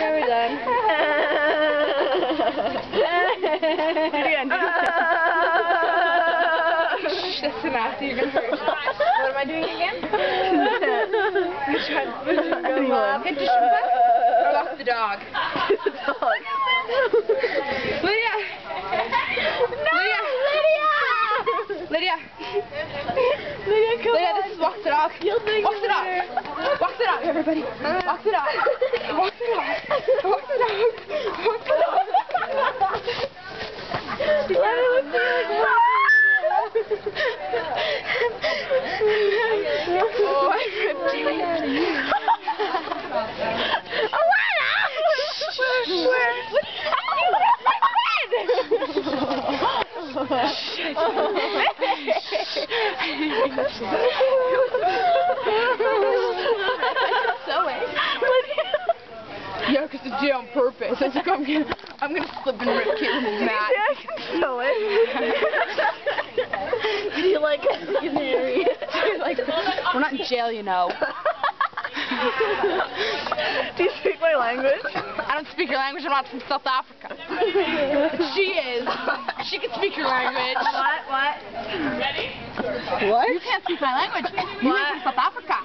are we done? Do it again. That's so nasty. You're gonna hurt yourself. What am I doing again? Hit the shrimp or lock the dog? Lydia! No, Lydia! Lydia! Lydia, come Lydia, on. this is walk the dog. Walk the dog. Walk the dog, everybody. Walk the dog. Walk the dog. Walk the dog. Walk the dog. Let me look through. Oh, I ripped you. Alana! Where? What Yeah, because it's did on purpose. I was like, I'm gonna slip and rip Caitlin's mat. I can sew it. Do you like canary? Like, we're not in jail, you know. Do you speak my language? I don't speak your language. I'm not from South Africa. She is. She can speak your language. What? What? You can't speak my language. You live in South Africa.